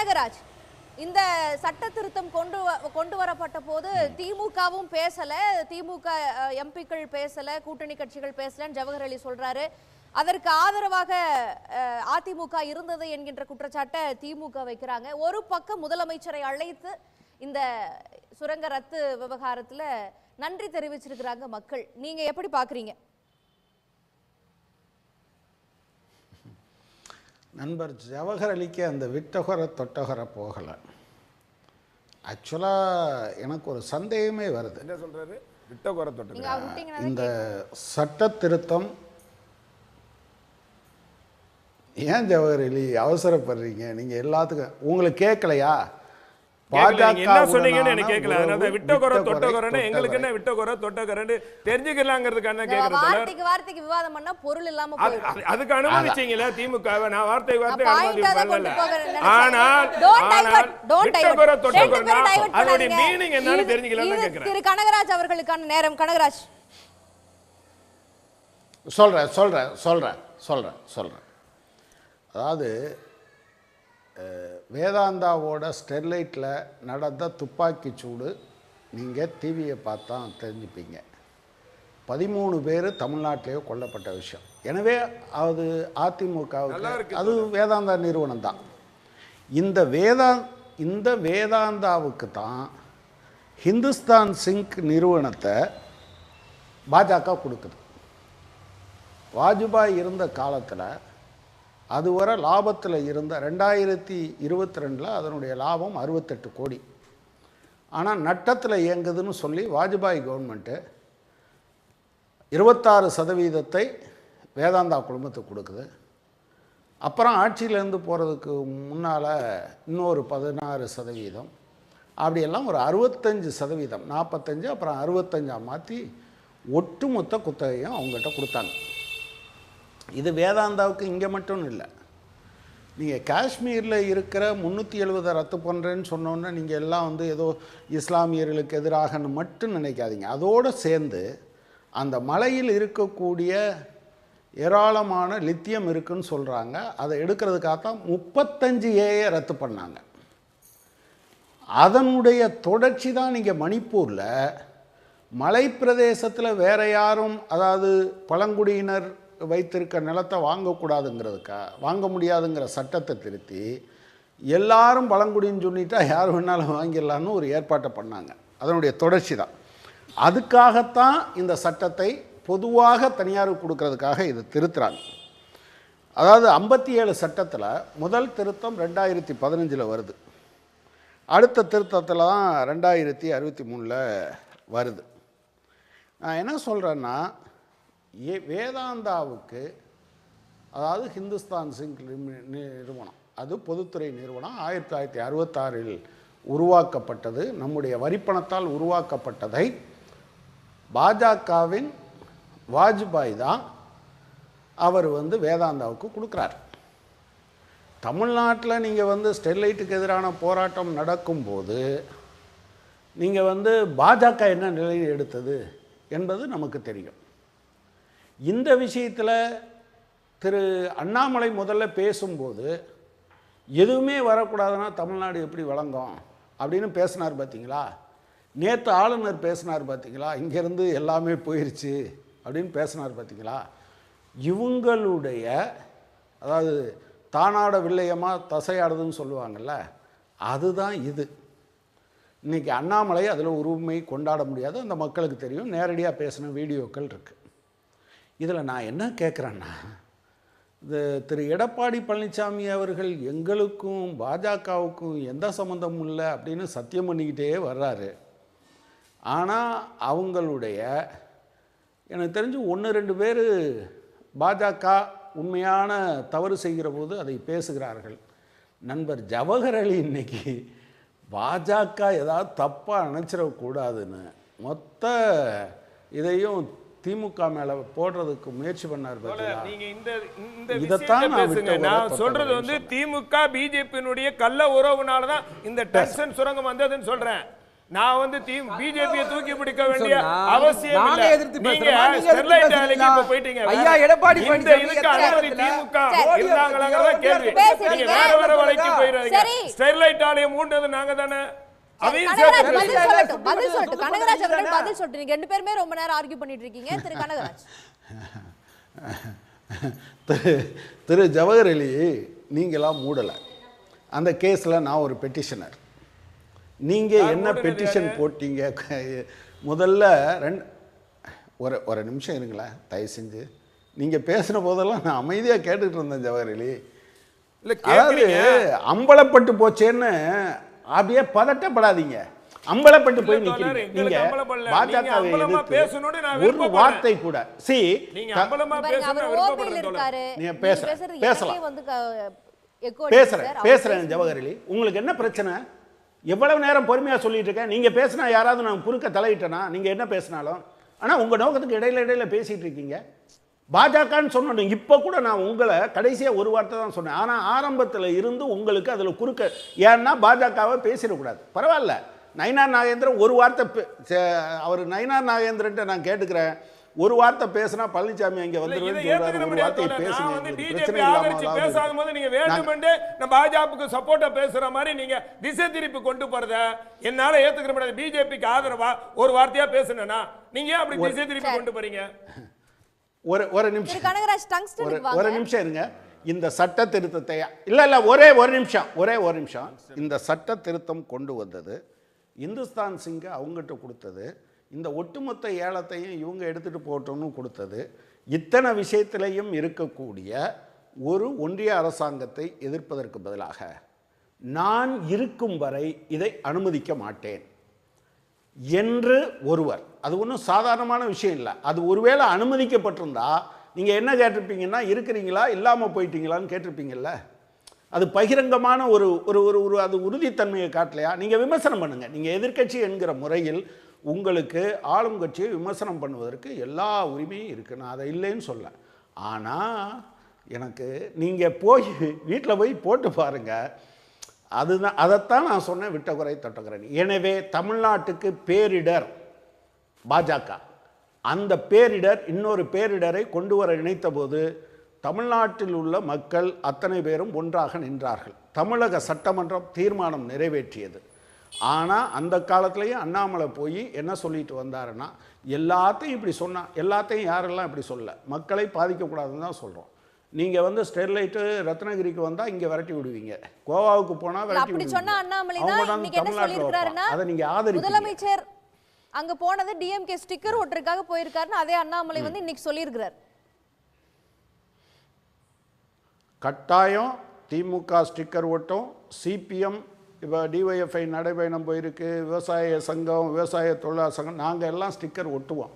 கனகராஜ், இந்த சட்ட திருத்தம் கொண்டு வரப்பட்ட போது திமுகவும் பேசல, திமுக எம்பிக்கள் பேசல, கூட்டணி கட்சிகள் பேசலன்னு ஜவஹர் அலி சொல்றாரு. அதற்கு ஆதரவாக அதிமுக இருந்தது என்கின்ற குற்றச்சாட்டை திமுக வைக்கிறாங்க. ஒரு பக்கம் முதலமைச்சரை அழைத்து இந்த சுரங்க ரத்து விவகாரத்துல நன்றி தெரிவிச்சிருக்கிறாங்க மக்கள். நீங்க எப்படி பாக்குறீங்க? நண்பர் ஜவஹர் அலிக்கு அந்த விட்டகொர தொட்டகொர போகலை. ஆக்சுவலாக எனக்கு ஒரு சந்தேகமே வருது. என்ன சொல்றாரு? விட்டகொர தொட்டகொர. இந்த சட்ட திருத்தம் ஏன் ஜவஹர் அலி அவசரப்படுறீங்க? நீங்க எல்லாத்துக்கும் உங்களுக்கு கேட்கலையா? என்ன சொன்னீங்கன்னு எனக்கு கேட்கல. அதனால விட்டகொர தொட்டகொரன்னு எங்களுக்கு என்ன விட்டகொர தொட்டகொரன்னு தெரிஞ்சுக்கலாங்கிறதுக்கான கேக்குறேன். வார்த்தைக்கு வார்த்தைக்கு விவாதம் பண்ணா பொருள் இல்லாம போயிடும். அதுக்கு அனுமதிச்சீங்களா திமுகவை? நான் வார்த்தைக்கு வார்த்தை அனுமதி பண்ணல. ஆனால் விட்டகொர தொட்டகொரன்னா அதோட மீனிங் என்னன்னு தெரிஞ்சுக்கலாம்னு கேக்குறேன். திரு கனகராஜ் அவர்களுக்கான நேரம். கனகராஜ் சொல்றேன். அதாவது வேதாந்தாவோட ஸ்டெர்லைட்டில் நடந்த துப்பாக்கி சூடு நீங்கள் டிவியை பார்த்தா தெரிஞ்சுப்பீங்க. 13 பேர் தமிழ்நாட்டிலேயே கொல்லப்பட்ட விஷயம். எனவே அது அதிமுகவுக்கு அது வேதாந்தா நிறுவனம் தான். இந்த வேதாந்தாவுக்கு தான் ஹிந்துஸ்தான் சிங்க் நிறுவனத்தை பாஜக கொடுக்குது. வாஜ்பாய் இருந்த காலத்தில் அதுவரை லாபத்தில் இருந்த 2022 அதனுடைய லாபம் 68 கோடி. ஆனால் நட்டத்தில் இயங்குதுன்னு சொல்லி வாஜ்பாய் கவர்மெண்ட்டு 26% வேதாந்தா குழுமத்துக்கு கொடுக்குது. அப்புறம் ஆட்சியிலேருந்து போகிறதுக்கு முன்னால் இன்னொரு 16%, அப்படியெல்லாம் ஒரு 65%, 45 அப்புறம் 65 மாற்றி ஒட்டுமொத்த குத்தகையும் அவங்ககிட்ட கொடுத்தாங்க. இது வேதாந்தாவுக்கு இங்கே மட்டும் இல்லை. நீங்கள் காஷ்மீரில் இருக்கிற 370 ரத்து பண்ணுறேன்னு சொன்னோன்னே நீங்கள் எல்லாம் வந்து ஏதோ இஸ்லாமியர்களுக்கு எதிராகன்னு மட்டும் நினைக்காதீங்க. அதோடு சேர்ந்து அந்த மலையில் இருக்கக்கூடிய ஏராளமான லித்தியம் இருக்குன்னு சொல்கிறாங்க. அதை எடுக்கிறதுக்காகத்தான் 35A ரத்து பண்ணாங்க. அதனுடைய தொடர்ச்சி தான் நீங்கள் மணிப்பூரில் மலை பிரதேசத்தில் வேறு யாரும், அதாவது பழங்குடியினர் வைத்திருக்க நிலத்தை வாங்க முடியாதுங்கிற சட்டத்தை திருத்தி எல்லாரும் பழங்குடின்னு சொல்லிட்டா யார் வேணாலும் வாங்கிடலான்னு ஒரு ஏற்பாட்டை பண்ணாங்க. அதனுடைய தொடர்ச்சி தான். அதுக்காகத்தான் இந்த சட்டத்தை பொதுவாக தனியாருக்கு கொடுக்கறதுக்காக இது திருத்துறாங்க. அதாவது 57 சட்டத்தில் முதல் திருத்தம் 2015 வருது. அடுத்த திருத்தத்தில் தான் 2063 வருது. நான் என்ன சொல்கிறேன்னா, வேதாந்தாவுக்கு, அதாவது ஹிந்துஸ்தான் சிங்க் நிறுவனம், அது பொதுத்துறை நிறுவனம், 1966 உருவாக்கப்பட்டது. நம்முடைய வரிப்பணத்தால் உருவாக்கப்பட்டதை பாஜகவின் வாஜ்பாய் தான் அவர் வேதாந்தாவுக்கு கொடுக்குறார். தமிழ்நாட்டில் நீங்கள் ஸ்டெர்லைட்டுக்கு எதிரான போராட்டம் நடக்கும்போது நீங்கள் பாஜக என்ன நிலையை எடுத்தது என்பது நமக்கு தெரியும். இந்த விஷயத்தில் திரு அண்ணாமலை முதல்ல பேசும்போது எதுவுமே வரக்கூடாதுன்னா தமிழ்நாடு எப்படி வழங்கும் அப்படின்னு பேசினார் பார்த்தீங்களா? நேற்று ஆளுநர் பேசினார் பார்த்தீங்களா? இங்கேருந்து எல்லாமே போயிடுச்சு அப்படின்னு பேசினார் பார்த்தீங்களா? இவங்களுடைய, அதாவது தானாட வில்லையமாக தசையாடுதுன்னு சொல்லுவாங்கள்ல, அதுதான் இது. இன்றைக்கி அண்ணாமலை அதில் உரிமை கொண்டாட முடியாது, அந்த மக்களுக்கு தெரியும். நேரடியாக பேசின வீடியோக்கள் இருக்குது. இதில் நான் என்ன கேட்குறேன்னா, இந்த திரு எடப்பாடி பழனிசாமி அவர்கள் எங்களுக்கும் பாஜகவுக்கும் எந்த சம்மந்தமும் இல்லை அப்படின்னு சத்தியம் பண்ணிக்கிட்டே வர்றாரு. ஆனால் அவங்களுடைய, எனக்கு தெரிஞ்சு 1-2 பேர் பாஜக உண்மையான தவறு செய்கிற போது அதை பேசுகிறார்கள். நண்பர் ஜவஹர் அலி இன்னைக்கு பாஜக ஏதாவது தப்பாக நினச்சிடக்கூடாதுன்னு மொத்த இதையும் திமுக மேல போடுறதுக்கு முயற்சி பண்ணார். நான் சொல்றது திமுக பிஜேபியினுடைய கள்ள உறவுனாலதான் இந்த டென்ஷன் சுரங்கம் வந்ததுன்னு சொல்றேன். நான் வந்து பிஜேபியை தூக்கி பிடிக்க வேண்டிய அவசியம் நாங்க இல்ல. எதிர்த்து நீங்க பேசுறோமா? நீங்க ஸ்டெர்லைட் எதிர்த்து ஆலைக்கு பேசுறீங்களா? இப்ப போயிட்டீங்க. ஐயா எடப்பாடி இந்த பழனிசாமி இதுக்கு அனுமதி திமுக இருந்தாங்களாங்கறத கேள்வி. பேசுறீங்க. நீங்க வேற வேற வழிக்கு போயிராதீங்க. சரி. ஸ்டெர்லைட் ஆலையை மூண்டது நாங்க தானே. அதையும் கனகராஜ் சேர்த்து பதில் சொல்லட்டும். பதில் சொல்லட்டும். கனகராஜ் அவர்கள் பதில் சொல்லட்டும். நீங்க ரெண்டு பேருமே ரொம்ப நேரம் ஆர்கியூ பண்ணிட்டு இருக்கீங்க. திரு கனகராஜ். திரு ஜவஹர் அலி, நீங்களாம் மூடலை. அந்த கேஸில் நான் ஒரு பெட்டிஷனர். நீங்கள் என்ன பெட்டிஷன் போட்டீங்க? முதல்ல ஒரு நிமிஷம் இருங்களேன் தயவு செஞ்சு. நீங்கள் பேசின போதெல்லாம் நான் அமைதியாக கேட்டுக்கிட்டு இருந்தேன் ஜவஹர் அலி. அதாவது அம்பலப்பட்டு போச்சேன்னு அப்படியே பதட்டப்படாதீங்க. அம்பலப்பட்டு போய் நிக்கிறீங்க. நீங்க பாஜகவை எதிர்த்து ஒரு வார்த்தை கூட பேசுறேன் ஜவஹர் அலி. உங்களுக்கு என்ன பிரச்சனை? எவ்வளவு நேரம் பொறுமையா சொல்லிட்டு இருக்கேன். நீங்க பேசினா யாராவது நான் குறுக்க தலையிட்டேனா? நீங்க என்ன பேசினாலும். ஆனா உங்க நோக்கத்துக்கு இடையில பேசிட்டு இருக்கீங்க. பாஜகன்னு சொன்னோம். இப்போ கூட நான் உங்களை கடைசியாக ஒரு வார்த்தை தான் சொன்னேன். ஆனால் ஆரம்பத்தில் இருந்து உங்களுக்கு அதில் குறுக்க, ஏன்னா பாஜகவை பேசிடக்கூடாது. பரவாயில்ல, நயினார் நாகேந்திரன் ஒரு வார்த்தை அவர் நயினார் நாகேந்திரன்ட்ட நான் கேட்டுக்கிறேன். ஒரு வார்த்தை பேசினா பழனிசாமி அங்கே வந்துருவேன்னு சொல்றாரு. ஒரு வார்த்தையை பேசுங்க, பிரச்சனை பேசாதபோது நீங்க வேண்டுமென்றே நம்ம பாஜகவுக்கு சப்போர்ட்டா பேசுற மாதிரி நீங்க திசை திருப்பி கொண்டு போறத என்னால ஏத்துக்கிற முடியாது. பிஜேபிக்கு ஆதரவா ஒரு வார்த்தையா பேசுனா நீங்க அப்படி திசை திருப்பி கொண்டு போறீங்க. ஒரு நிமிஷம் இருங்க. இந்த சட்ட திருத்தத்தை இல்ல ஒரே ஒரு நிமிஷம். இந்த சட்ட திருத்தம் கொண்டு வந்தது இந்துஸ்தான் சிங்க அவங்ககிட்ட கொடுத்தது. இந்த ஒட்டுமொத்த ஏலத்தையும் இவங்க எடுத்துட்டு போட்டோம்னு கொடுத்தது. இத்தனை விஷயத்திலையும் இருக்கக்கூடிய ஒரு ஒன்றிய அரசாங்கத்தை எதிர்ப்பதற்கு பதிலாக நான் இருக்கும் வரை இதை அனுமதிக்க மாட்டேன் என்று ஒருவர், அது ஒன்றும் சாதாரணமான விஷயம் இல்லை. அது ஒருவேளை அனுமதிக்கப்பட்டிருந்தா நீங்கள் என்ன கேட்டிருப்பீங்கன்னா, இருக்கிறீங்களா இல்லாமல் போயிட்டீங்களான்னு கேட்டிருப்பீங்கல்ல. அது பகிரங்கமான ஒரு ஒரு ஒரு அது உறுதித்தன்மையை காட்டலையா? நீங்கள் விமர்சனம் பண்ணுங்கள். நீங்கள் எதிர்க்கட்சி என்கிற முறையில் உங்களுக்கு ஆளும் கட்சியை விமர்சனம் பண்ணுவதற்கு எல்லா உரிமையும் இருக்குது. நான் அதை இல்லைன்னு சொல்ல. ஆனால் எனக்கு நீங்கள் போய் வீட்டில் போய் போட்டு பாருங்கள். அதுதான், அதைத்தான் நான் சொன்னேன், விட்ட குறை தொட்ட. எனவே தமிழ்நாட்டுக்கு பேரிடர் பாஜக. அந்த பேரிடர் இன்னொரு பேரிடரை கொண்டு வர நினைத்த போது தமிழ்நாட்டில் உள்ள மக்கள் அத்தனை பேரும் ஒன்றாக நின்றார்கள். தமிழக சட்டமன்றம் தீர்மானம் நிறைவேற்றியது. ஆனால் அந்த காலத்திலேயும் அண்ணாமலை போய் என்ன சொல்லிட்டு வந்தாருன்னா, எல்லாத்தையும் இப்படி சொன்னா, எல்லாத்தையும் யாரெல்லாம் இப்படி சொல்ல, மக்களை பாதிக்கக்கூடாதுன்னு தான் சொல்கிறோம். நீங்கள் வந்து ஸ்டெர்லைட்டு ரத்னகிரிக்கு வந்தால் இங்கே விரட்டி விடுவீங்க, கோவாவுக்கு போனால் விரட்டி விடுவீங்க. அதை நீங்கள் ஆதரிப்பீங்க. முதலமைச்சர் அங்க போனது டிஎம்கே ஸ்டிக்கர் ஒட்டுறதுக்காக போயிருக்காருன்னு அதே அண்ணாமலை வந்து இன்னைக்கு சொல்லியிருக்கிறார். கட்டாயம் திமுக ஸ்டிக்கர் ஒட்டும். சிபிஎம் இப்போ டிஒய்எஃப்ஐ நடைபயணம் போயிருக்கு, விவசாய சங்கம், விவசாய தொழிலாளர் சங்கம், நாங்கள் எல்லாம் ஸ்டிக்கர் ஒட்டுவோம்.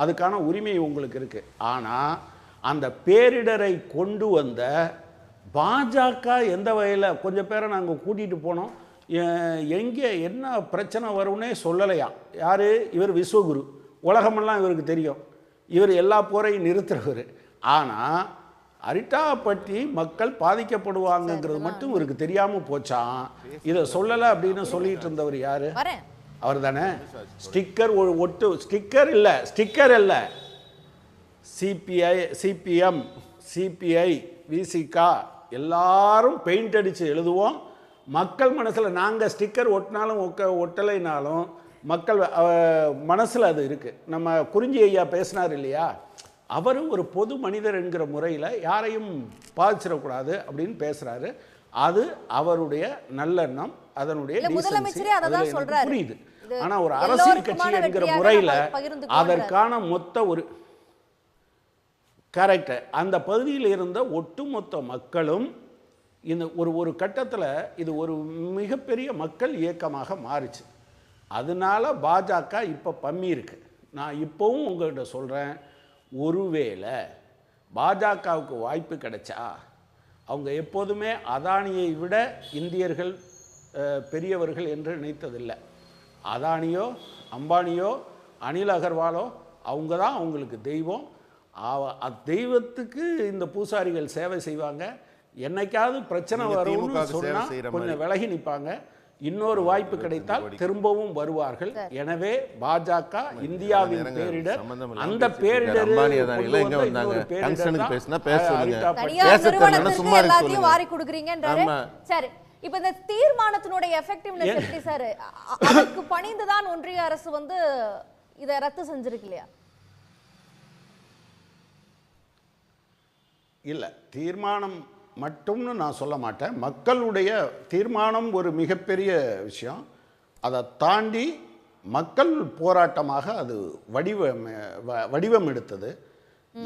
அதுக்கான உரிமை உங்களுக்கு இருக்குது. ஆனால் அந்த பேரிடரை கொண்டு வந்த பாஜக எந்த வகையில் கொஞ்சம் பேரை நாங்கள் கூட்டிகிட்டு போனோம். எங்கே என்ன பிரச்சனை வரும்னே சொல்லலையா? யார் இவர்? விஸ்வகுரு. உலகமெல்லாம் இவருக்கு தெரியும். இவர் எல்லா போரையும் நிறுத்துறவர். ஆனால் அரிட்டாப்பட்டி மக்கள் பாதிக்கப்படுவாங்கங்கிறது மட்டும் இவருக்கு தெரியாமல் போச்சான். இதை சொல்லலை அப்படின்னு சொல்லிட்டு இருந்தவர் யார்? அவர் தானே. ஸ்டிக்கர் ஒட்டு, ஸ்டிக்கர் இல்லை, சிபிஐ, சிபிஎம், சிபிஐ, விசிகா எல்லாரும் பெயிண்ட் அடித்து எழுதுவோம். மக்கள் மனசில் நாங்கள் ஸ்டிக்கர் ஒட்டினாலும் ஒட்டலைனாலும் மக்கள் மனசில் அது இருக்குது. நம்ம குறிஞ்சி ஐயா பேசினார் இல்லையா, அவர் ஒரு பொது மனிதர் என்கிற முறையில் யாரையும் பாதிச்சிடக்கூடாது அப்படின்னு பேசுகிறாரு. அது அவருடைய நல்லெண்ணம், அதனுடைய புரியுது. ஆனால் ஒரு அரசியல் கட்சி என்கிற முறையில் அதற்கான மொத்த ஒரு கரெக்ட் அந்த பகுதியில் இருந்த ஒட்டுமொத்த மக்களும் இந்த ஒரு கட்டத்தில் இது ஒரு மிகப்பெரிய மக்கள் இயக்கமாக மாறிச்சு. அதனால பாஜக இப்போ பம்மி இருக்கு. நான் இப்போவும் உங்கள்கிட்ட சொல்கிறேன், ஒருவேளை பாஜகவுக்கு வாய்ப்பு கிடைச்சா அவங்க எப்போதுமே அதானியை விட இந்தியர்கள் பெரியவர்கள் என்று நினைத்ததில்லை. அதானியோ அம்பானியோ அனில் அகர்வாலோ அவங்க தான் அவங்களுக்கு தெய்வம். தெய்வத்துக்கு இந்த பூசாரிகள் சேவை செய்வாங்க. என்னைக்காவது பிரச்சனை வரும்னு சொன்னால் கொஞ்சம் விலகி நிற்பாங்க. இன்னொரு வாய்ப்பு கிடைத்தால் திரும்பவும் வருவார்கள். எனவே பாஜக இந்தியாவின் பேரிடர், அந்த பேரிடர் எல்லாத்தையும் வாரி கொடுக்குறீங்கன்றாரு. சரி, இப்ப இந்த தீர்மானத்தினுடைய எஃபெக்டிவ்னஸ் எப்படி சார்? அதுக்கு பணிந்துதான் ஒன்றிய அரசு வந்து இதை ரத்து செஞ்சிருக்கு இல்லையா? இல்லை, தீர்மானம் மட்டும்னு நான் சொல்ல மாட்டேன். மக்களுடைய தீர்மானம் ஒரு மிகப்பெரிய விஷயம். அதை தாண்டி மக்கள் போராட்டமாக அது வடிவம் எடுத்தது.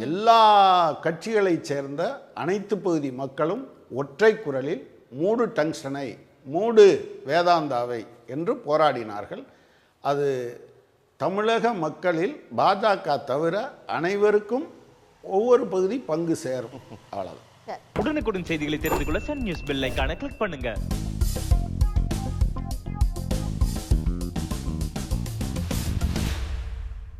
எல்லா கட்சிகளைச் சேர்ந்த அனைத்து பகுதி மக்களும் ஒற்றை குரலில் மூடு டங்ஸ்டனை, மூடு வேதாந்தாவை என்று போராடினார்கள். அது தமிழக மக்களில் பாஜக தவிர அனைவருக்கும் ஒவ்வொரு பகுதி பங்கு சேரும். அவ்வளவுதான். உடனுக்குடன் செய்திகளை தெரிந்து கொள்ள சன் நியூஸ் பெல் ஐகானை கிளிக் பண்ணுங்க.